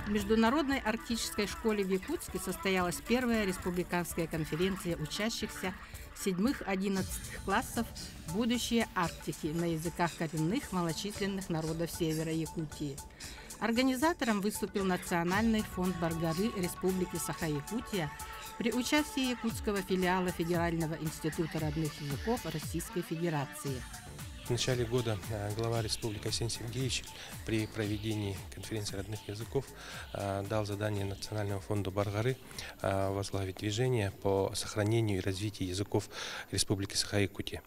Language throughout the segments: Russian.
В Международной арктической школе в Якутске состоялась первая республиканская конференция учащихся 7-11 классов «Будущее Арктики» на языках коренных малочисленных народов севера Якутии. Организатором выступил Национальный фонд Баргары Республики Саха-Якутия при участии якутского филиала Федерального института родных языков Российской Федерации. В начале года глава республики Арсений Сергеевич при проведении конференции родных языков дал задание Национальному фонду Баргары возглавить движение по сохранению и развитию языков республики Саха-Якутия.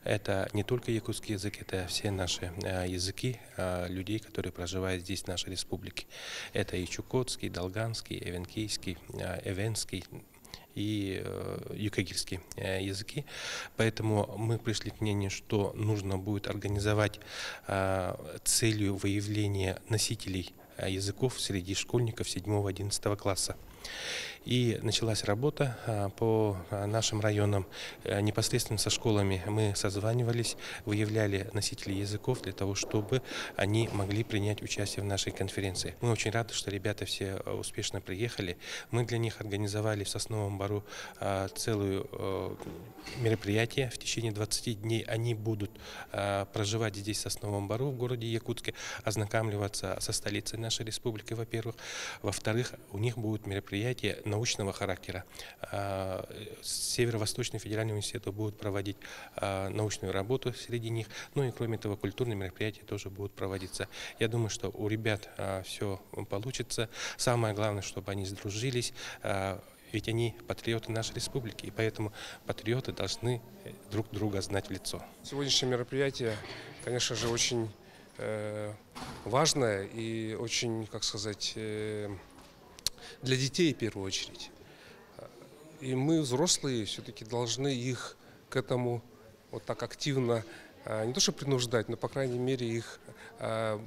Это не только якутский язык, это все наши языки людей, которые проживают здесь, в нашей республике. Это и чукотский, долганский, эвенкийский, эвенский и юкагирские языки. Поэтому мы пришли к мнению, что нужно будет организовать целью выявления носителей языков среди школьников 7-11 класса. И началась работа по нашим районам. Непосредственно со школами мы созванивались, выявляли носителей языков для того, чтобы они могли принять участие в нашей конференции. Мы очень рады, что ребята все успешно приехали. Мы для них организовали в Сосновом Бору целое мероприятие. В течение 20 дней они будут проживать здесь, в Сосновом Бору, в городе Якутске, ознакомливаться со столицей нашей республики, во-первых. Во-вторых, у них будут мероприятия научного характера. Северо-Восточный федеральный университет будет проводить научную работу среди них. Ну и кроме того, культурные мероприятия тоже будут проводиться. Я думаю, что у ребят все получится. Самое главное, чтобы они сдружились. Ведь они патриоты нашей республики, и поэтому патриоты должны друг друга знать в лицо. Сегодняшнее мероприятие, конечно же, очень важное и очень, как сказать, для детей в первую очередь. И мы, взрослые, все-таки должны их к этому вот так активно, не то что принуждать, но, по крайней мере, их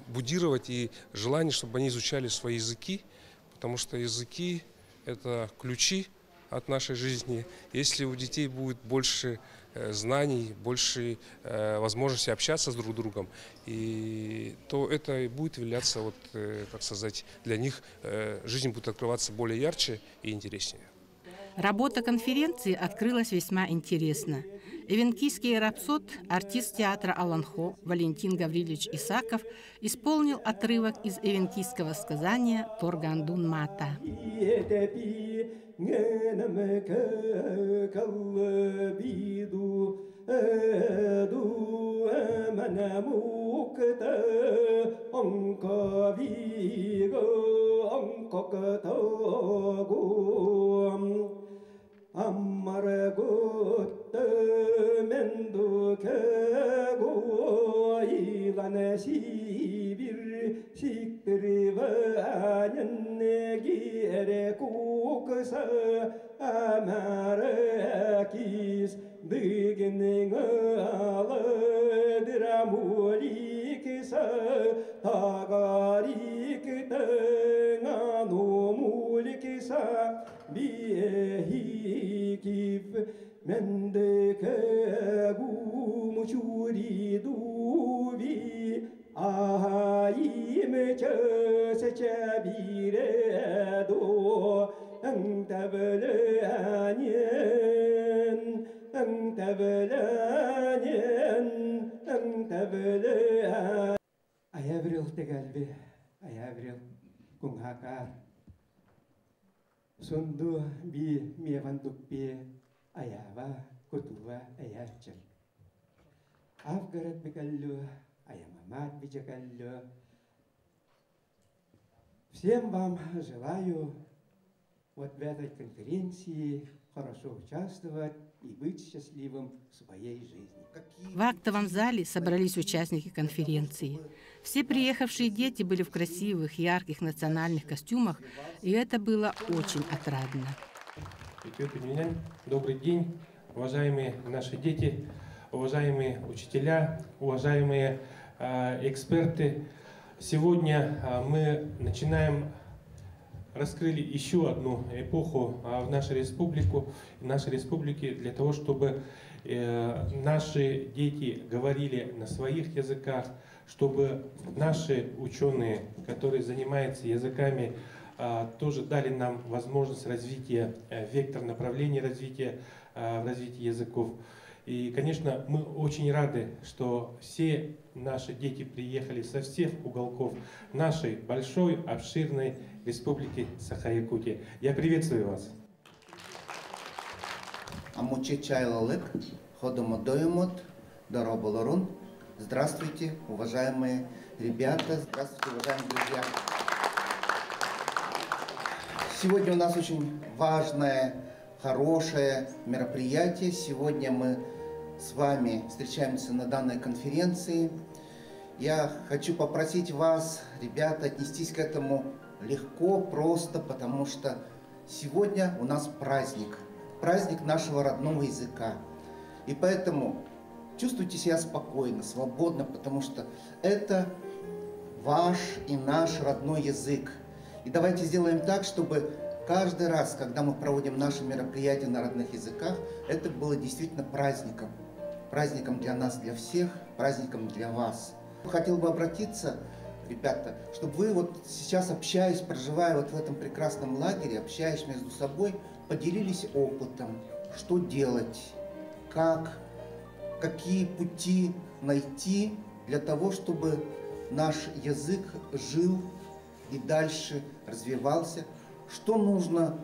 будировать и желание, чтобы они изучали свои языки, потому что языки – это ключи от нашей жизни. Если у детей будет больше знаний, больше возможности общаться с друг другом, то это и будет являться, вот, как сказать, для них жизнь будет открываться более ярче и интереснее. Работа конференции открылась весьма интересно. Эвенкийский рапсод, артист театра «Аланхо» Валентин Гаврилович Исаков исполнил отрывок из эвенкийского сказания «Торгандун Мата». Аммараготменду кего илана сибир сиктриванен негере кукса амаракис дыгнен аладрамуликса тагариктен анумуликса биехикив мендекагу мучуридуви аимечесечабиредо антабеланен аяврил тегалбе аяврил кунгхакар Sundu bi mevandukpi ayava kutuva ayachal. Авгарат бекаллю, аямамат бичакаллю. Всем вам желаю вот в этой конференции хорошо участвовать и быть счастливым в своей жизни. В актовом зале собрались участники конференции. Все приехавшие дети были в красивых, ярких национальных костюмах, и это было очень отрадно. Добрый день, уважаемые наши дети, уважаемые учителя, уважаемые эксперты. Сегодня мы раскрыли еще одну эпоху в нашей республике для того, чтобы наши дети говорили на своих языках, чтобы наши ученые, которые занимаются языками, тоже дали нам возможность развития, вектор направления развития в развитии языков. И, конечно, мы очень рады, что все наши дети приехали со всех уголков нашей большой, обширной республики Саха-Якутия. Я приветствую вас. Здравствуйте, уважаемые ребята, здравствуйте, уважаемые друзья. Сегодня у нас очень важное, хорошее мероприятие. Сегодня мы с вами встречаемся на данной конференции. Я хочу попросить вас, ребята, отнестись к этому легко, просто, потому что сегодня у нас праздник. Праздник нашего родного языка. И поэтому чувствуйте себя спокойно, свободно, потому что это ваш и наш родной язык. И давайте сделаем так, чтобы каждый раз, когда мы проводим наши мероприятия на родных языках, это было действительно праздником. Праздником для нас, для всех, праздником для вас. Хотел бы обратиться, ребята, чтобы вы вот сейчас, общаясь, проживая вот в этом прекрасном лагере, общаясь между собой, поделились опытом, что делать, какие пути найти для того, чтобы наш язык жил и дальше развивался, что нужно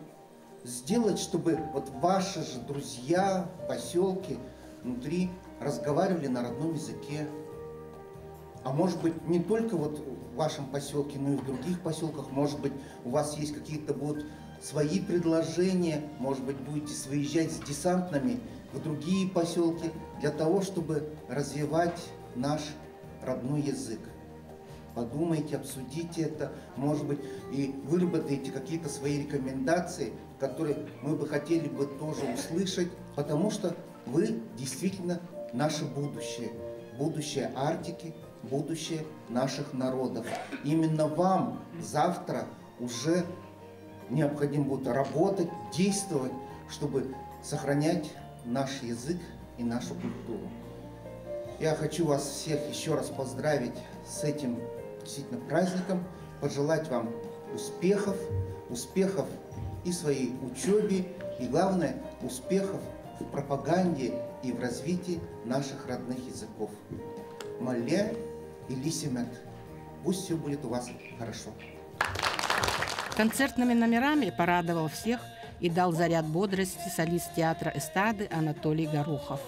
сделать, чтобы вот ваши же друзья в поселке внутри разговаривали на родном языке. А может быть, не только вот в вашем поселке, но и в других поселках, может быть, у вас есть какие-то будут свои предложения, может быть, будете выезжать с десантными в другие поселки для того, чтобы развивать наш родной язык. Подумайте, обсудите это, может быть, и выработаете какие-то свои рекомендации, которые мы бы хотели бы тоже услышать, потому что вы действительно наше будущее, будущее Арктики, будущее наших народов. Именно вам завтра уже необходимо будет работать, действовать, чтобы сохранять наш язык и нашу культуру. Я хочу вас всех еще раз поздравить с этим действительно праздником, пожелать вам успехов и в своей учебе, и главное, успехов в пропаганде и в развитии наших родных языков. Мале и лисимет. Пусть все будет у вас хорошо. Концертными номерами порадовал всех и дал заряд бодрости солист театра эстрады Анатолий Горохов.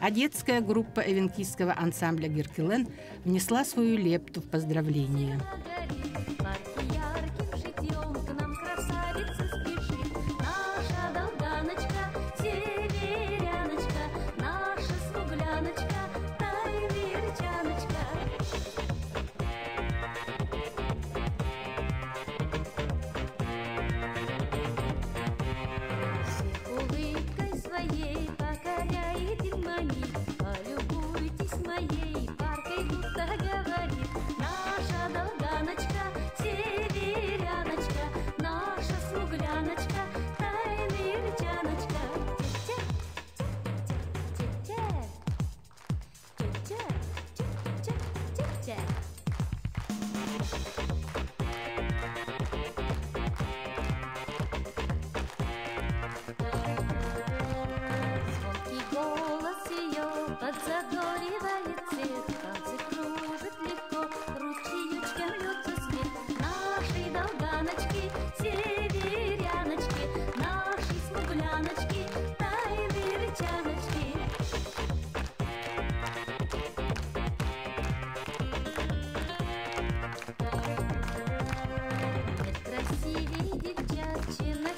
А детская группа эвенкийского ансамбля «Геркелен» внесла свою лепту в поздравления. Красивей девчачья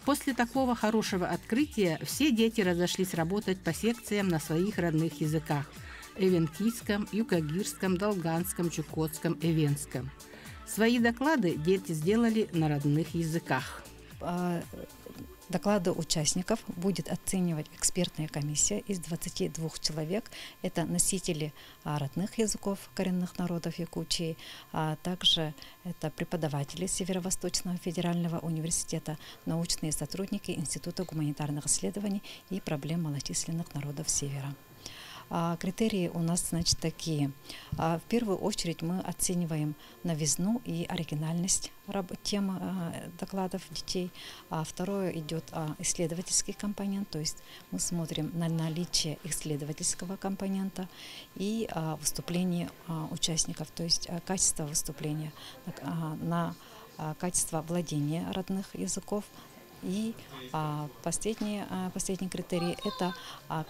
После такого хорошего открытия все дети разошлись работать по секциям на своих родных языках – эвенкийском, юкагирском, долганском, чукотском и венском. Свои доклады дети сделали на родных языках. Доклады участников будет оценивать экспертная комиссия из 22 человек. Это носители родных языков коренных народов Якутии, а также это преподаватели Северо-Восточного федерального университета, научные сотрудники Института гуманитарных исследований и проблем малочисленных народов Севера. Критерии у нас, значит, такие. В первую очередь мы оцениваем новизну и оригинальность тем докладов детей. Второе идет исследовательский компонент, то есть мы смотрим на наличие исследовательского компонента и выступление участников, то есть качество выступления, на качество владения родных языков. И последний критерий – это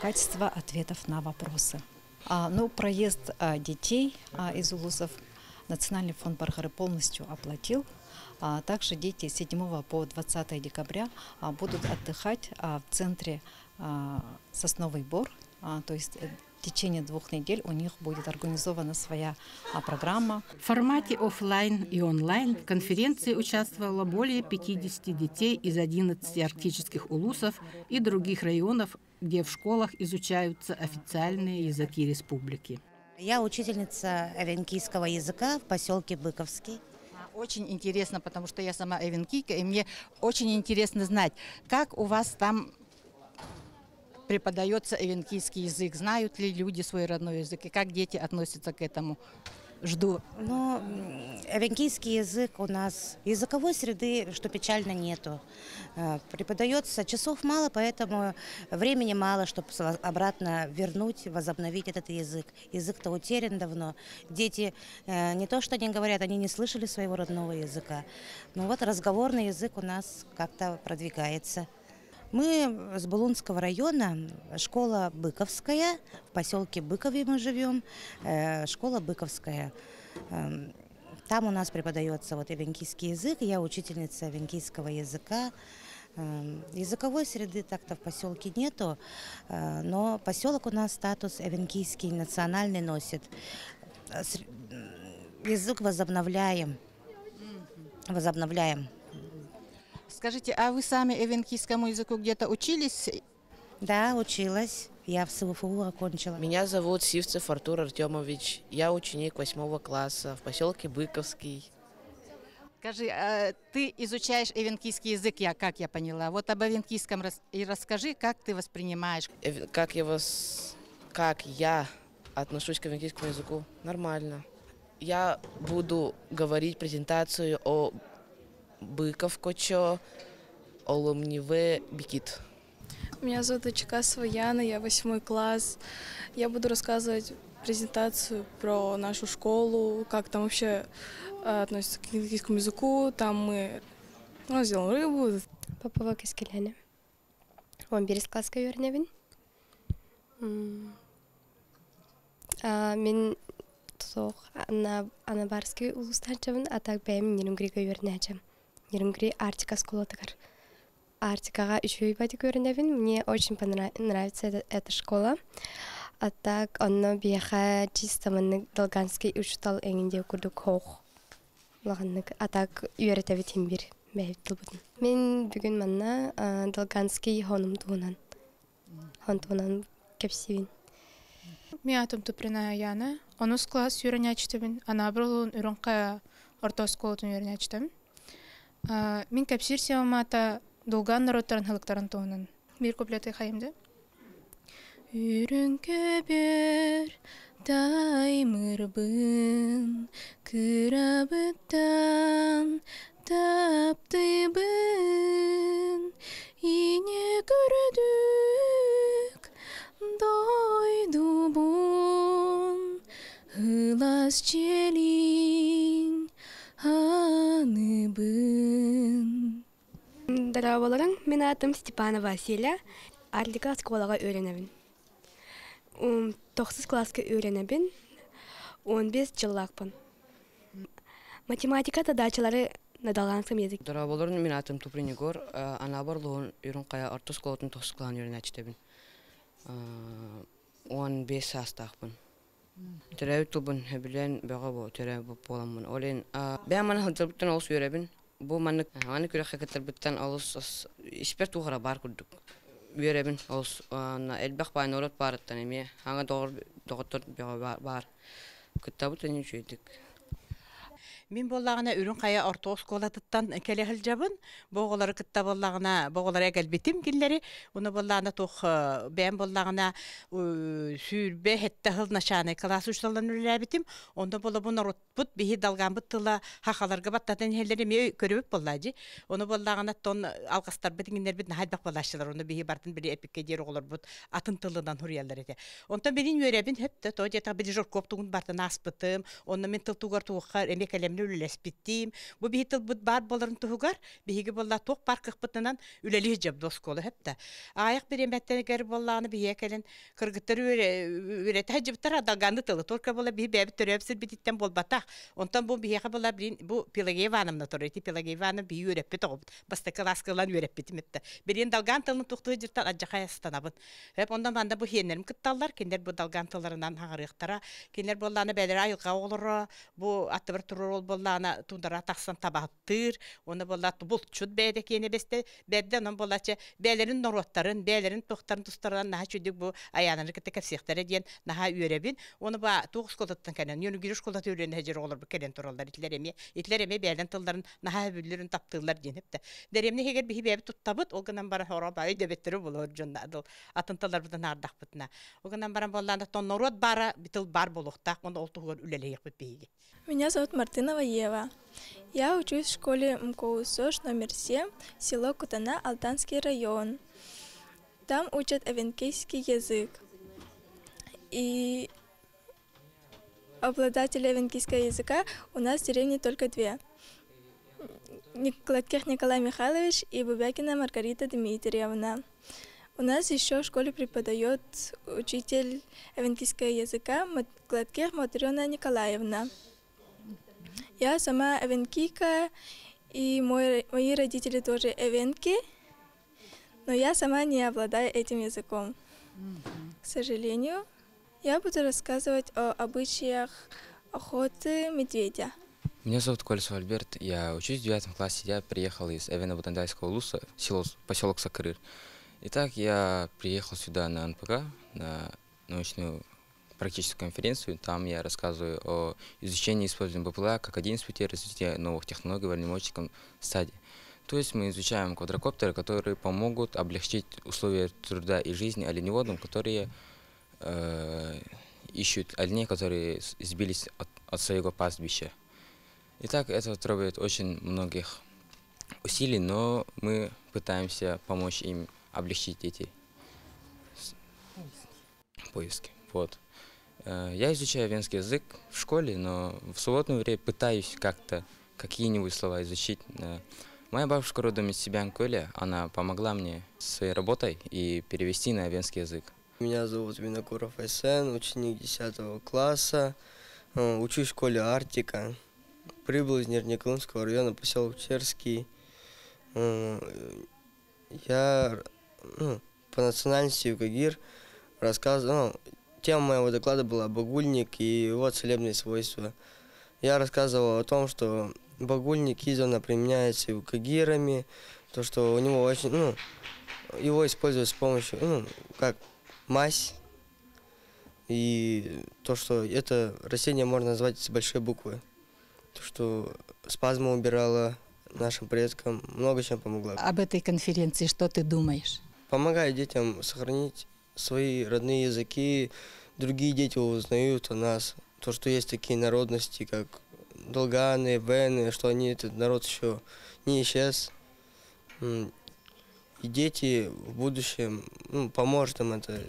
качество ответов на вопросы. Проезд детей из улусов Национальный фонд Баргары полностью оплатил. Также дети с 7 по 20 декабря будут отдыхать в центре Сосновый Бор, то есть в течение 2 недель у них будет организована своя программа. В формате офлайн и онлайн в конференции участвовало более 50 детей из 11 арктических улусов и других районов, где в школах изучаются официальные языки республики. Я учительница эвенкийского языка в поселке Быковский. Очень интересно, потому что я сама эвенкийка, и мне очень интересно знать, как у вас там преподается эвенкийский язык, знают ли люди свой родной язык, и как дети относятся к этому. Жду. Эвенкийский язык у нас, языковой среды, что печально, нету. Преподается часов мало, поэтому времени мало, чтобы обратно вернуть, возобновить этот язык. Язык-то утерян давно. Дети не то, что они говорят, они не слышали своего родного языка. Но вот разговорный язык у нас как-то продвигается. Мы с Булунского района, школа Быковская, в поселке Быкове мы живем, школа Быковская. Там у нас преподается эвенкийский язык, я учительница эвенкийского языка. Языковой среды так-то в поселке нету, но поселок у нас статус эвенкийский национальный носит. Язык возобновляем. Скажите, а вы сами эвенкийскому языку где-то учились? Да, училась. Я в СВФУ окончила. Меня зовут Сивцев Артур Артемович. Я ученик 8 класса в поселке Быковский. Скажи, ты изучаешь эвенкийский язык, как я поняла. Вот об эвенкийском и расскажи, как ты воспринимаешь. Как я отношусь к эвенкийскому языку? Нормально. Я буду говорить презентацию о Быковкочо, Оломниве, Бикит. Меня зовут Чекасова Яна, я 8 класс. Я буду рассказывать презентацию про нашу школу, как там вообще относятся к эвенкийскому языку. Там мы сделаем рыбу. Попова Кескеляне. Он Берескласска үйренебін. Мен соқ Анабарский улустан жабын, а так бәйім Нерюнгрига үйренәчем. Нерюнгри Арктика школатыгар. Арктикаға 3 бәді көрінебін. Мне очень нравится эта школа. А так, онно бияха чисто маннык Долганский учтал әңінде күрдік хоқ. А так, үйретәбі тембір бәйіп тұлбыдын. Мен бүгін манна Долганский хонум туғынан. Хон туғынан кәпсивін. Мен атым Туприна Яна. 10 класс үйренәчтебін. Ана біролуын үрінқа орта сколатын үйренәчтебін. Мен кәпсир сеумата Долган народтарын хылықтарын туғынан. Bir куплеты қайымды. Үрін көбер таймырбын, күрабыттан таптыбын, ине көрдік дойдубын, хылас челин аныбын. Дарабаларың, мен атым Степанова Василия, Арктика школаға үйренебін. 9 классқа үйренебін, 15 жыллақпын. Математика задачалары на долганском языке. Дораболорун мен атым Туприн Егор, ана барлыгын Үйрөнкая ортосколотун тосуклан үйрөнөчтөбүн. 15 састакпын. Терәү тубын хәбилен бага бу терәү бу боламын. Олен бә мана хәдәбтән алыс йөрәбин. Бу маны күрә хәкәтәлбеттән алыс испер тугара бар күрдүк. Йөрәбин алыс элбәк байнорот барыттан эме. Аңа доктор бага бар. Китабы тәне җыйдык. Мин боллагына Үйрөнкая орто школатыттан келехил жабын. Боголары кытта боллагына, боголары келбетим киллери. Уны боллагына тох бәм боллагына сүрбе хетте хыл начаны класс учларын үләбитим. Онда бола бу наротбут бихи далган бутла хахаларга баттатын хеллери ме көрүп боллажы. Уны боллагына тон алгастар битингендер бит хайдак болашчылар. Уны бихи бартын бир эпикке жер оголор бут атын тылынан хуриялар эте. Онда берин йөрәбин хепте то жета бир жор коптугун бартын аспытым. Онда мен тылтугар тугар эмекелем үлелеспиттим. Бу бихитил бут бар боларын тугар, бихиге болла ток бар кыппытынан үлелих жап досколы хепте. Аяк береметтен гер болланы биекелен кыргыттар үрете хажыптар далганды тылы. Торка болла бихи бәбит төрөпсүр бититтен болбата. Онтан бу биеге болла бирин бу Пелагееванымна торыти Пелагееваны бии үреппе тогып. Баста класскалан үреппетим этте. Берин далган тылын тукту жыртан аджахаястанабын. Хеп ондан банда бу хенерим кытталлар, кендер бу далган тылларынан хагырыктара, кендер болланы бәдер айылга олору, бу аттыбыр турur боллана тундара таксан табаттыр, оны боллат булчут бәйде кене бесте, бәдден он боллачы бәйлерин нороттарын, бәйлерин тохтарын тустардан наха чүдүк бу аянын кете кепсехтер диен наха үребин, оны ба тугыз школаттан кенен, юну гириш школат үрен хәҗер олар бу келен туралдар итлереме бәйлен тылдарын наха бүлләрен таптылар диен хепте. Деремне хегер бихи бәбе туттабыт, олгынан бара хора бай дебеттер булыр жонда адыл. Атынталар будан ардак бутна. Олгынан бара болланда тон норот бара битил бар болуктак, оны олтугөр үлелейек бит. Меня зовут Мартынова Ева. Я учусь в школе МКУ СОЖ номер 7, село Кутана, Алтанский район. Там учат эвенкийский язык. И обладатели эвенкийского языка у нас в деревне только две. Гладких Николай Михайлович и Бубякина Маргарита Дмитриевна. У нас еще в школе преподает учитель эвенкийского языка Гладких Матрёна Николаевна. Я сама эвенкийка, и мои родители тоже эвенки, но я сама не обладаю этим языком. К сожалению, я буду рассказывать о обычаях охоты медведя. Меня зовут Колесов Альберт, я учусь в 9 классе, я приехал из Эвено-Бутандайского улуса, поселок Сакырыр. Итак, я приехал сюда на НПК, на научную практическую конференцию. Там я рассказываю о изучении использования БПЛА как один из путей развития новых технологий в дальнобойщиком стадии. То есть мы изучаем квадрокоптеры, которые помогут облегчить условия труда и жизни оленеводам, которые ищут оленей, которые сбились от своего пастбища. Итак, это требует очень многих усилий, но мы пытаемся помочь им облегчить эти поиски. Вот. Я изучаю венский язык в школе, но в свободное время пытаюсь как-то какие-нибудь слова изучить. Моя бабушка родом из Сибянь-Коля, она помогла мне своей работой и перевести на венский язык. Меня зовут Винокуров Айсен, ученик 10 класса, учусь в школе Арктика. Прибыл из Нижнеколымского района, поселок Черский. Я по национальности юкагир рассказывал. Тема моего доклада была багульник и его целебные свойства. Я рассказывал о том, что багульник издавна применяется юкагирами, то что у него очень, его используют с помощью, как мазь, и то, что это растение можно назвать с большой буквы. То, что спазмы убирало нашим предкам, много чем помогло. Об этой конференции что ты думаешь? Помогает детям сохранить свои родные языки, другие дети узнают о нас, то, что есть такие народности, как долганы, вены, что этот народ еще не исчез. И дети в будущем, поможет им это.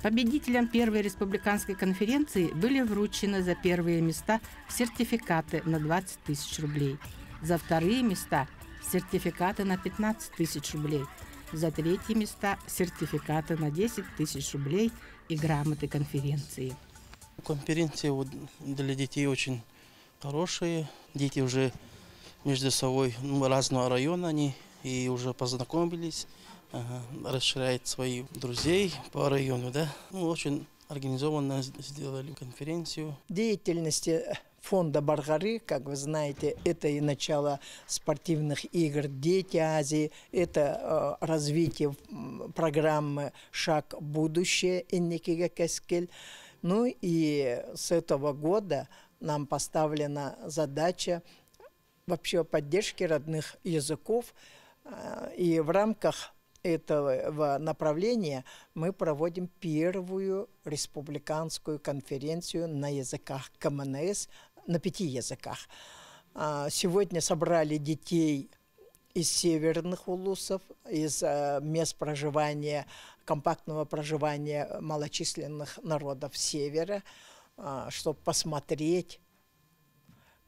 Победителям первой республиканской конференции были вручены за первые места сертификаты на 20 тысяч рублей, за вторые места сертификаты на 15 тысяч рублей, за третьи места сертификаты на 10 тысяч рублей и грамоты конференции. Конференции для детей очень хорошие. Дети уже между собой разного района они и уже познакомились, расширяют своих друзей по району, да. Очень организованно сделали конференцию. Деятельности фонда Баргары, как вы знаете, это и начало спортивных игр «Дети Азии», это развитие программы «Шаг в будущее» Энникига Кескель. Ну и с этого года нам поставлена задача вообще поддержки родных языков. И в рамках этого направления мы проводим первую республиканскую конференцию на языках КМНС, на 5 языках. Сегодня собрали детей из северных улусов, из мест проживания, компактного проживания малочисленных народов севера, чтобы посмотреть,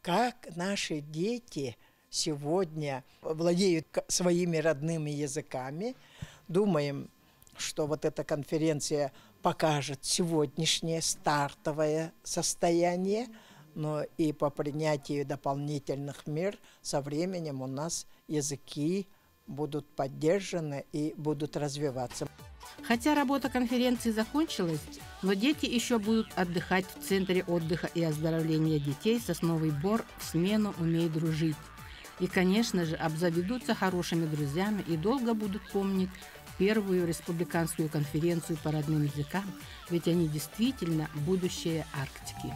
как наши дети сегодня владеют своими родными языками. Думаем, что вот эта конференция покажет сегодняшнее стартовое состояние, но и по принятию дополнительных мер со временем у нас языки будут поддержаны и будут развиваться. Хотя работа конференции закончилась, но дети еще будут отдыхать в Центре отдыха и оздоровления детей «Сосновый Бор» в смену «Умей дружить». И, конечно же, обзаведутся хорошими друзьями и долго будут помнить первую республиканскую конференцию по родным языкам, ведь они действительно будущее Арктики.